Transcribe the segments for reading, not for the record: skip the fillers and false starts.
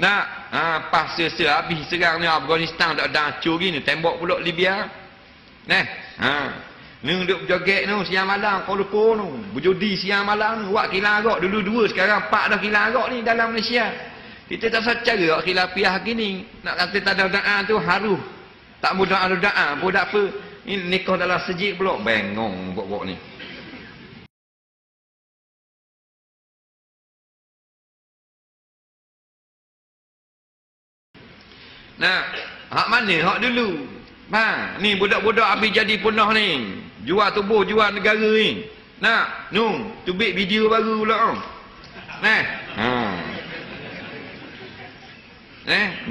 Nak, pas habis serang ni Afghanistan tak ada hancur gini, tembok pulak Libya. Nah, ni duk berjoget tu siang malam Kuala Lumpur tu. Berjudi siang malam tu, buat kilarok dulu 2 sekarang 4 dah kilarok ni dalam Malaysia. Kita tak usah cara khilafiah gini. Nak kata tak ada doa tu haruh. Tak mudah ada doa pun tak apa. Ni nikah dalam sejid pula bengong pokok ni. Nah, hak mana? Hak dulu. Ni budak-budak habis jadi punah ni. Jual tubuh, jual negara ni. Nak, tubik video baru pula. Nah.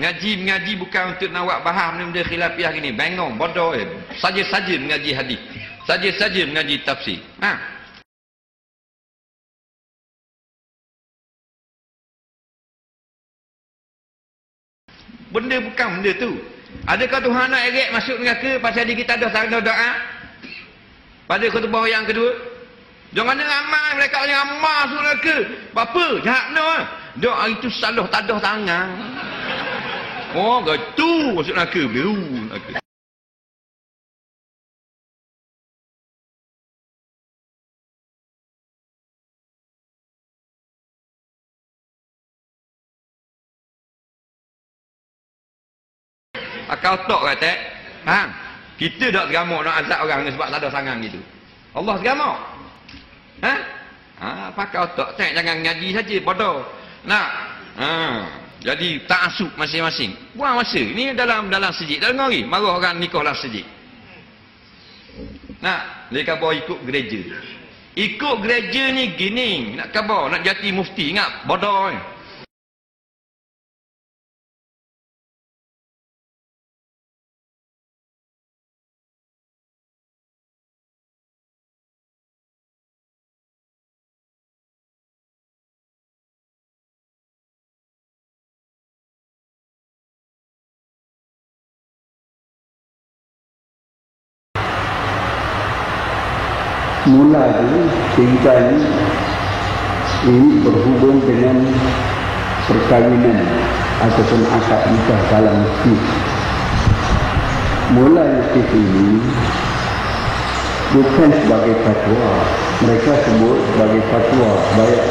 Ngaji bukan untuk nak buat faham benda khilafiah gini. Bengong, bodoh. Saja-saja mengaji hadis. Saja-saja mengaji tafsir. Benda bukan benda tu. Adakah Tuhan nak eret masuk neraka pasal kita ada doa? Pada khutbah yang kedua. Jangan ramai mereka yang amal masuk neraka. Apa? Jahat benar. Doa itu salah tak ada tangan. Oh, gitu masuk neraka. Biru neraka. Akal tok kata, kita tak segamuk nak azab orang sebab tak ada tangan gitu. Allah segamuk. Pakai otak, jangan ngaji saja bodoh. Nak. Jadi ta'assub masing-masing. Buang masa. Ni dalam sejid. Dalam ngari marah orang nikah dalam sejid. Nak, dia khabar ikut gereja. Ikut gereja ni gini, nak khabar, nak jadi mufti, ingat bodoh ni. Mula dulu tinggal ini berhubung dengan perkahwinan ataupun akad nikah dalam masjid. Mula masjid ini bukan sebagai fatwa, mereka sebut sebagai fatwa. Baik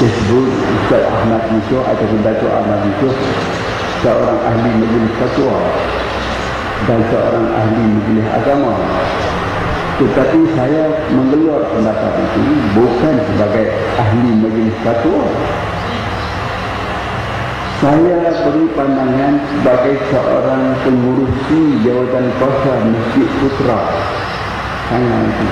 disebut Ustaz Ahmad Yusuf ataupun Datuk Ahmad Yusuf, seorang ahli majlis fatwa dan seorang ahli majlis agama. Tetapi saya menggelar pendapat itu bukan sebagai ahli majlis fatwa. Saya beri pandangan sebagai seorang pengurusi jawatan kuasa Masjid Putra. Itu.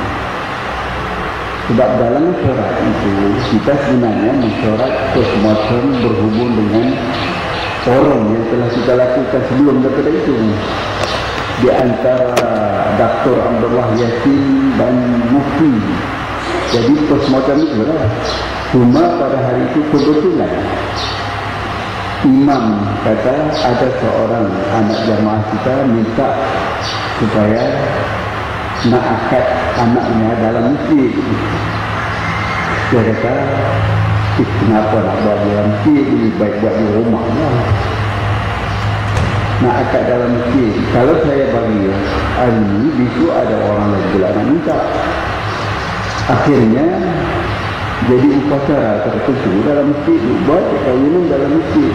Sebab dalam syarat itu kita sebenarnya mensyarat postmortem berhubung dengan forum yang telah kita lakukan sebelum daripada itu. Di antara Dr. Abdullah Yassin dan Mufti. Jadi postmortem itu lah. Cuma pada hari itu kebetulan imam kata ada seorang anak jamaah kita minta supaya nak akad anaknya dalam masjid. Dia kata, kenapa nak buat dalam masjid, lebih baik buat di rumah lah. Nak akad dalam masjid. Kalau saya bagi hari ini, besok ada orang lain pula nak minta. Akhirnya jadi upacara tertentu dalam masjid, buat perkahwinan dalam masjid.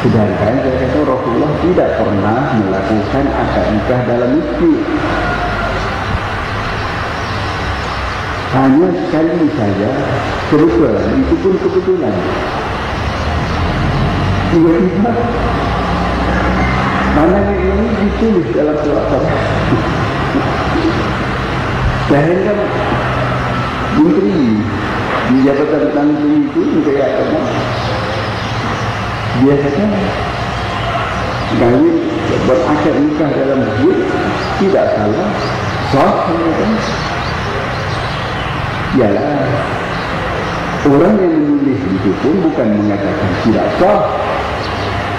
Sedangkan saya kata Rasulullah tidak pernah melakukan akad nikah dalam masjid. Hanya sekali saja, kebetulan, itu pun kebetulan. Tiba-tiba pandangan ini ditulis dalam surat Al-Fatihah. Sehingga menteri di Jabatan Tanggung itu, Menteri Agama, dia kata kahwin berakad nikah dalam masjid tidak salah, sah. Ialah orang yang menulis itu pun bukan mengatakan tidak sah.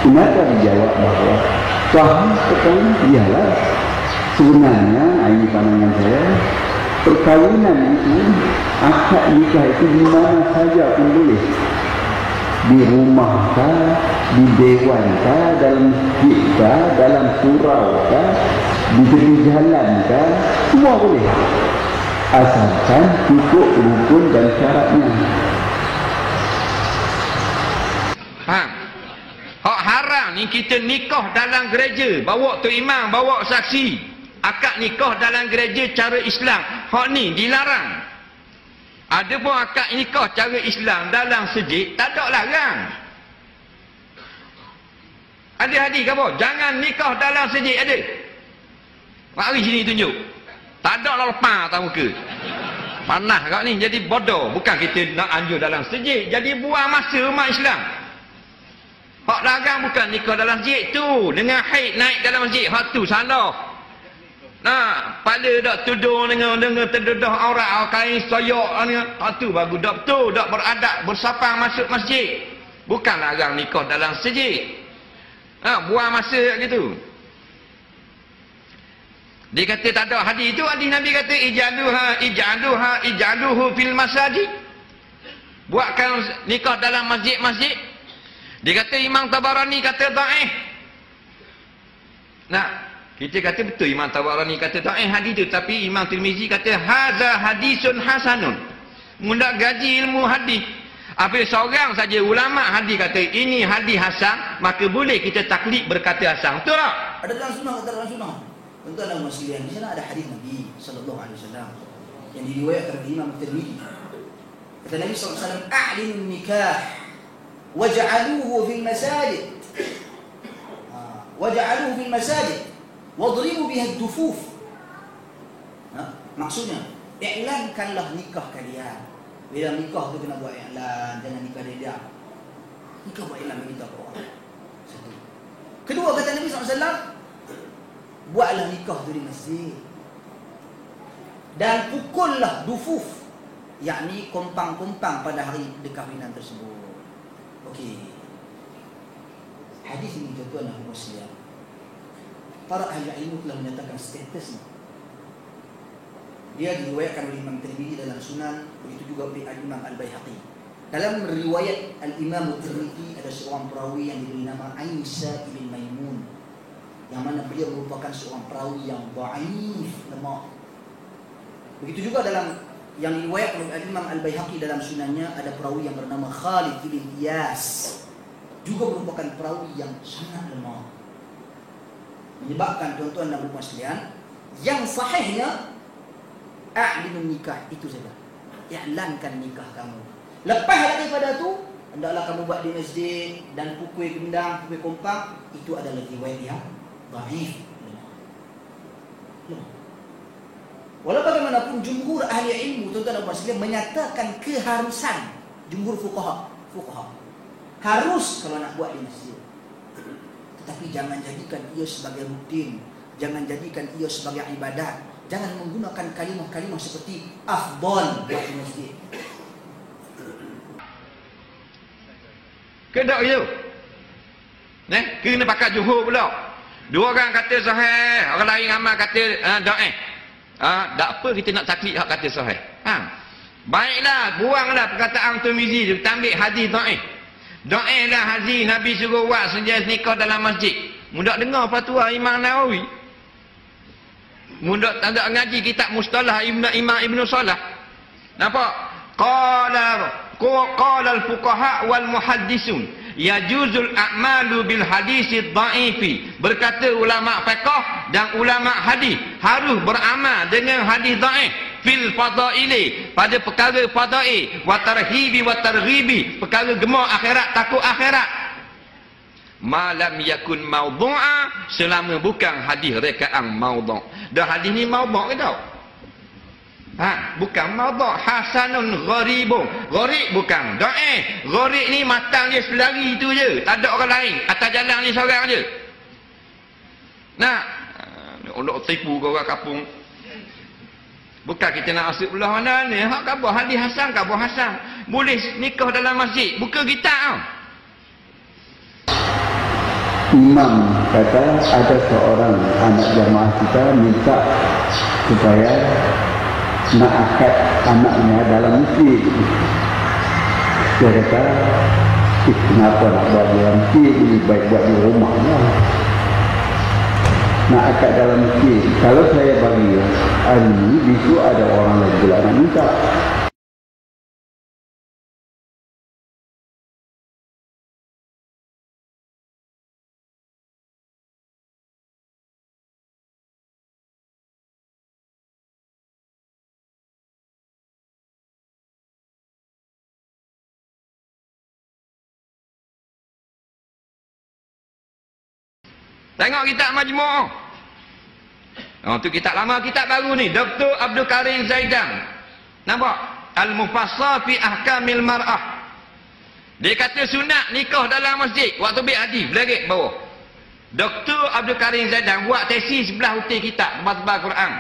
Kenapa dijawab bahawa sah sekali? Ialah sebenarnya, ini pandangan saya, perkahwinan itu, akad nikah itu di mana saja pun boleh. di rumah kah, di dewan kah, dalam masjid kah, dalam surau kah, di tepi jalan kah, semua boleh. Asalkan cukup rukun dan syaratnya. Faham? Hak haram ni kita nikah dalam gereja, bawa tu imam, bawa saksi, akad nikah dalam gereja cara Islam. Hak ni dilarang. Ada pun akad nikah cara Islam dalam masjid, tak ada larang. Ada hadis ke apa? Jangan nikah dalam masjid, ada? Mari sini tunjuk. Tak ada lah lepas atas muka. Panah kat ni, jadi bodoh. Bukan kita nak anjur dalam masjid, jadi buang masa umat Islam. Hak larang bukan nikah dalam masjid tu. Dengan haid naik dalam masjid, hak tu salah. Nah, pada dak tudung dengan terdedah aurat, kain soyok ni, hak tu bagus dak betul, dak beradab, bersapang masuk masjid. Bukan larang nikah dalam masjid. Buang masa gitu. Dia kata tak ada hadis itu, hadis Nabi kata ij'aluhu fil masajid. Buatkan nikah dalam masjid-masjid. Dia kata Imam Tabarani kata dhaif. Nah, kita kata betul Imam Tabarani kata dhaif hadis itu, tapi Imam Tirmizi kata hadza hadisun hasanun. Mula gaji ilmu hadis. Apabila seorang saja ulama hadis kata ini hadis hasan, maka boleh kita taklid berkata hasan. Betul tak? Ada dalam sunnah, kata dalam sunnah. Tuan-tuan dan muslimin, di sana ada hadis Nabi sallallahu alaihi wasallam yang diriwayatkan oleh Imam Tirmizi. Kata Nabi sallallahu alaihi wasallam, "A'linu nikah waj'aluhu fil masajid." Waj'aluhu fil masajid wadribu biha ad-dufuf. Maksudnya, iklankanlah nikah kalian. Bila nikah tu kena buat iklan, jangan nikah dia. Nikah buat iklan bagi kita orang. Satu. Kedua kata Nabi sallallahu alaihi wasallam, buatlah nikah tu di masjid dan pukullah dufuf, yakni kompang-kompang pada hari perkahwinan tersebut. Okey, hadis ini tuan-tuan dan muslimin, para ahli ilmu telah menyatakan statusnya. Dia diriwayatkan oleh Imam Tirmizi dalam Sunan, begitu juga oleh Imam Al-Baihaqi. Dalam riwayat Al-Imam Tirmizi ada seorang perawi yang diberi nama Aisyah bin Maimun, yang mana beliau merupakan seorang perawi yang dhaif, lemah. Begitu juga dalam yang diriwayatkan oleh Imam Al-Baihaqi dalam sunannya, ada perawi yang bernama Khalid bin Iyas, juga merupakan perawi yang sangat lemah. Menyebabkan tuan-tuan dan puan sekalian, yang sahihnya a'linun nikah, itu saja. I'lankan nikah kamu. Lepas daripada tu, hendaklah kamu buat di masjid dan pukul gendang, pukul kompang, itu adalah riwayat yang dhaif. Walau bagaimanapun jumhur ahli ilmu, tuan-tuan dan puan sekalian, menyatakan keharusan. Jumhur fuqaha harus kalau nak buat di masjid. Tetapi jangan jadikan ia sebagai rutin, jangan jadikan ia sebagai ibadat. Jangan menggunakan kalimah-kalimah seperti afdal buat di masjid. Kedak je. Kena pakai jumhur pula. Dua orang kata sahih, orang lain amal kata dhaif. Tak apa kita nak taklid hak kata sahih. Baiklah, buanglah perkataan Tirmizi tu, ambil hadis dhaif. Dhaiflah hadis Nabi suruh buat sejak nikah dalam masjid. Mudak dengar fatwa Imam Nawawi. Mudak tak ada ngaji kitab mustalah Imam Ibn Salah. Nampak? Qala al-fuqaha wal muhaddisun yajuzul a'malu bil hadisi dha'ifi. Berkata ulama fiqh dan ulama hadis harus beramal dengan hadis dhaif fil fadaili, pada perkara fadail, wa tarhibi wa targhibi, perkara gemar akhirat, takut akhirat. Malam yakun maudhu'a, selama bukan hadis rekaan maudhu'. Dah hadis ni maudhu' ke tak? Bukan maudhu', hasanun gharibun. Gharib bukan, dhaif. Gharib ni matang dia selari tu je, tak ada orang lain, atas jalan ni seorang je. Nak tipu ke orang kampung. Bukan kita nak asuk belah mana ni. Hak khabar hadis hasan, khabar hasan. Boleh nikah dalam masjid, buka kitab tau. Imam kata ada seorang anak jamaah kita minta supaya nak akad anaknya dalam masjid. Dia kata Kenapa nak buat di dalam masjid? Lebih baik buat di rumah lah. Nak akad dalam masjid. Kalau saya bagi hari ni, besok ada orang lagi pula nak minta. Tengok kitab Majmu'. Oh, tu kitab lama, kitab baru ni. Dr. Abdul Karim Zaidan. Nampak? Al-Mufassal fi Ahkamil Mar'ah. Dia kata sunat nikah dalam masjid. Waktu Bik Haji, belarik bawah. Dr. Abdul Karim Zaidan buat tesis sebelah hutang kitab, tebal-tebal Quran.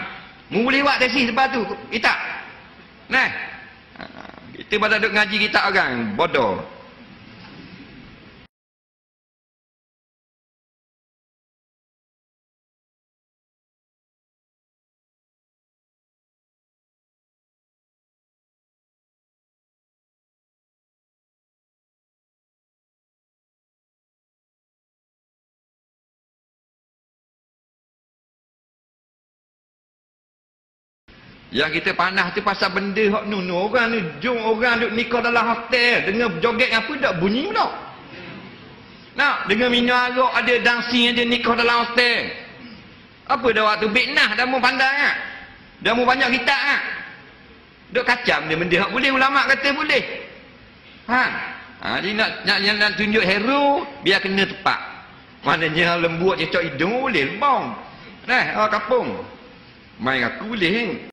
Boleh buat tesis sebelah tu, kitab. Nah. Kita pada duk ngaji kitab orang, bodoh. Yang kita panah tu pasal benda hak nu orang ni jom orang duk nikah dalam hotel dengan joget apa tak bunyi pula. Nak dengan minum arak ada dancing ada nikah dalam hotel. Apa dah waktu bitnah dah mu pandai ah. Dah mu banyak kitab ah. Duk kacam dia benda hak boleh ulama kata boleh. Dia nak tunjuk hero biar kena tepat. Maknanya lembut cecok hidung boleh lebong. Orang kampung. Main aku boleh.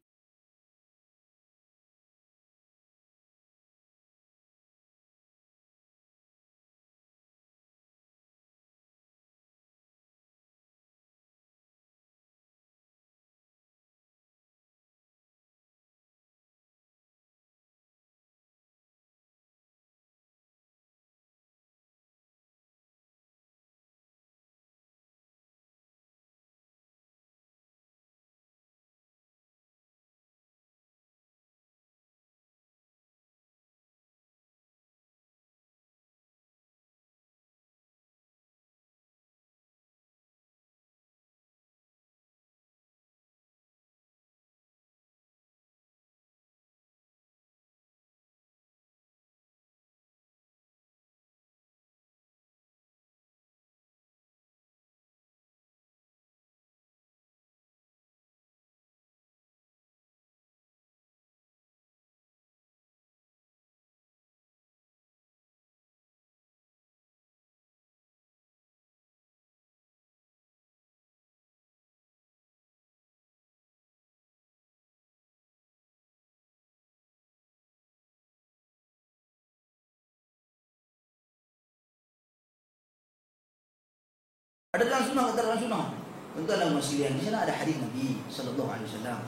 Ada dalam sunnah, kata dalam sunnah. Tuan-tuan dan sekalian, di sana ada hadis Nabi sallallahu alaihi wasallam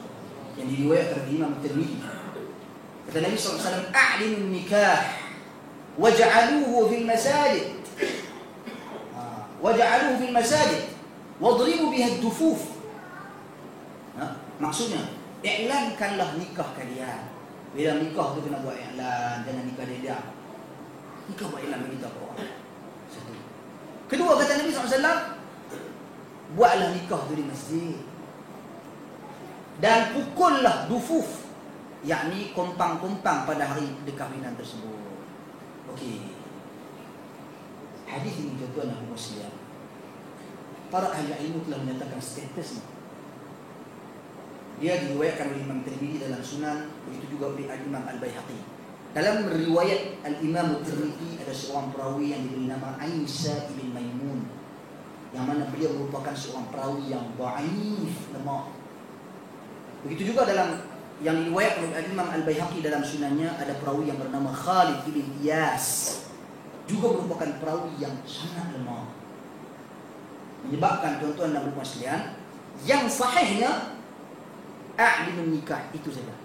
yang diriwayatkan oleh Imam Tirmizi. Kata Nabi sallallahu alaihi wasallam, "A'linu nikah waj'aluhu fil masajid." Waj'aluhu fil masajid wadribu biha ad-dufuf. Maksudnya, iklankanlah nikah kalian. Bila nikah tu kena buat iklan, jangan nikah dia. Nikah buat iklan bagi kita orang. Satu. Kedua, kata Nabi SAW, buatlah nikah tu di masjid. Dan pukullah dufuf, yakni kompang-kompang pada hari perkahwinan tersebut. Okey. Hadis ini tuan-tuan dan muslimin, para ahli ilmu telah menyatakan statusnya. Dia diriwayatkan oleh Imam Tirmizi dalam Sunan, begitu juga oleh Imam Al-Baihaqi. Dalam riwayat Al-Imam Tirmizi ada seorang perawi yang diberi nama Aisyah ibn Maimun, yang mana beliau merupakan seorang perawi yang dhaif, lemah. Begitu juga dalam yang diriwayatkan oleh Imam Al-Baihaqi dalam sunannya ada perawi yang bernama Khalid ibn Iyas, juga merupakan perawi yang sangat lemah. Menyebabkan tuan-tuan dan puan-puan sekalian, yang sahihnya a'linun nikah, itu saja.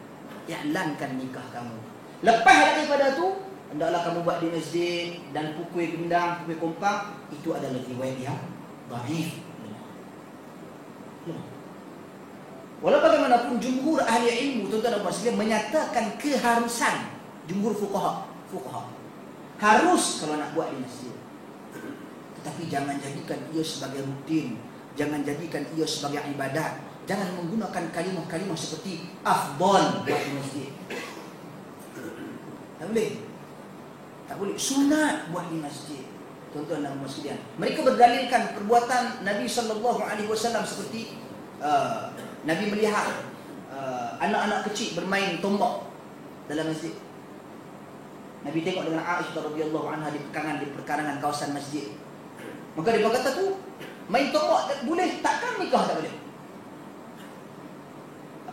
I'lankan nikah kamu. Lepas daripada tu, hendaklah kamu buat di masjid dan pukul gendang, pukul kompang, itu adalah riwayat yang dhaif. Walau bagaimanapun jumhur ahli ilmu, tuan-tuan dan puan sekalian, menyatakan keharusan, jumhur fuqaha Harus kalau nak buat di masjid. Tetapi jangan jadikan ia sebagai rutin. Jangan jadikan ia sebagai ibadat. Jangan menggunakan kalimah-kalimah seperti afdal buat di masjid. Tak boleh. Tak boleh. Sunat buat di masjid. Tuan-tuan dan puan sekalian, mereka berdalilkan perbuatan Nabi SAW seperti Nabi melihat anak-anak kecil bermain tombak dalam masjid. Nabi tengok dengan Aisyah radhiyallahu anha di perkarangan kawasan masjid. Maka dia berkata tu, main tombak boleh, takkan nikah tak boleh?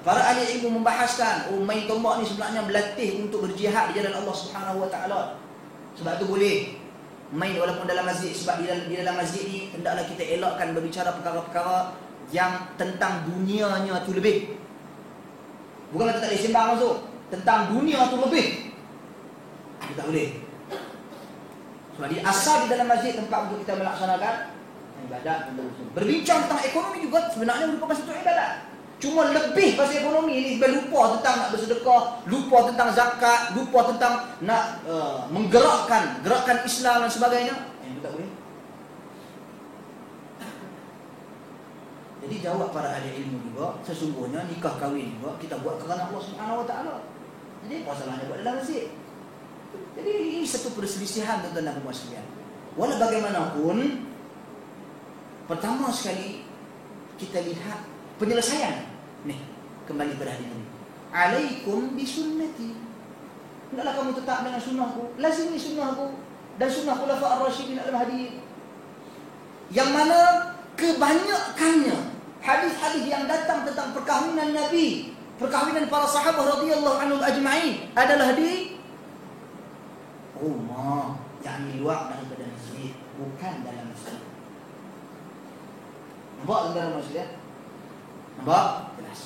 Para ahli ilmu membahaskan, main tombak ni sebenarnya berlatih untuk berjihad di jalan Allah Subhanahu Wa Taala. Sebab tu boleh main walaupun dalam masjid. Sebab di dalam masjid ni hendaklah kita elakkan berbicara perkara-perkara yang tentang dunianya tu lebih. Bukan kita tak boleh sembang masuk, tentang dunia tu lebih. Itu tak boleh. Sebab dia asal di dalam masjid tempat untuk kita melaksanakan ibadat. Berbincang tentang ekonomi juga sebenarnya merupakan satu ibadat. Cuma lebih pasal ekonomi ni, lupa tentang nak bersedekah, lupa tentang zakat, lupa tentang nak menggerakkan gerakan Islam dan sebagainya. Itu tak boleh. Jadi jawab para ahli ilmu juga, sesungguhnya nikah kahwin juga kita buat kerana Allah Subhanahu Wa Taala. Jadi apa salahnya buat dalam masjid? Jadi ini satu perselisihan tuan-tuan dan puan sekalian. Walau bagaimanapun, pertama sekali kita lihat penyelesaian. Nih, kembali pada hadis ini. Alaikum bisunnati. Hendaklah kamu tetap dengan sunnahku, lazimi sunnahku dan sunnah khulafa ar-rasyidin al-mahdiyyin. Yang mana kebanyakannya hadis-hadis yang datang tentang perkahwinan Nabi, perkahwinan para sahabat radhiyallahu anhum ajma'in adalah di rumah, yakni luar daripada masjid, bukan dalam masjid. Nampak dalam masjid? Nampak? Jelas.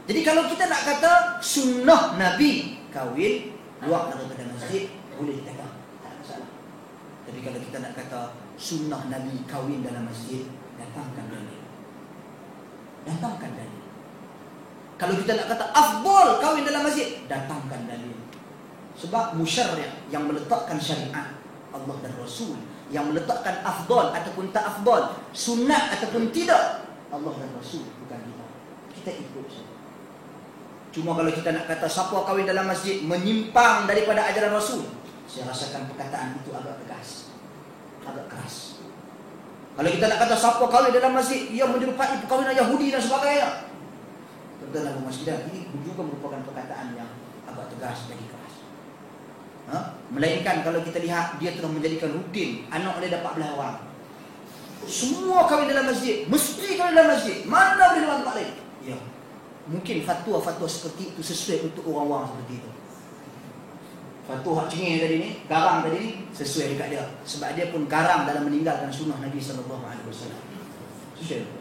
Jadi kalau kita nak kata sunnah Nabi kahwin luar daripada masjid, boleh kita kata, tak ada masalah. Tapi kalau kita nak kata sunnah Nabi kahwin dalam masjid, datangkan dalil. Datangkan dalil. Kalau kita nak kata afdal kahwin dalam masjid, datangkan dalil. Sebab musyarri' yang meletakkan syariat Allah dan Rasul, yang meletakkan afdal ataupun tak afdal, sunat ataupun tidak, Allah dan Rasul, bukan kita. Kita ikut saja. Cuma kalau kita nak kata siapa kahwin dalam masjid menyimpang daripada ajaran Rasul, saya rasakan perkataan itu agak tegas, agak keras. Kalau kita nak kata siapa kahwin dalam masjid ia menyerupai perkahwinan Yahudi dan sebagainya, dalam masjid ini juga merupakan perkataan yang agak tegas dan keras. Melainkan kalau kita lihat dia telah menjadikan rutin anak dia dapat belah orang. Semua kahwin dalam masjid, mesti kahwin dalam masjid. Mana boleh dalam tempat lain? Ya. Mungkin fatwa-fatwa seperti itu sesuai untuk orang-orang seperti itu. Fatwa hak cengih tadi ni, garang tadi ni sesuai dekat dia. Sebab dia pun garang dalam meninggalkan sunnah Nabi sallallahu alaihi wasallam. Sesuai.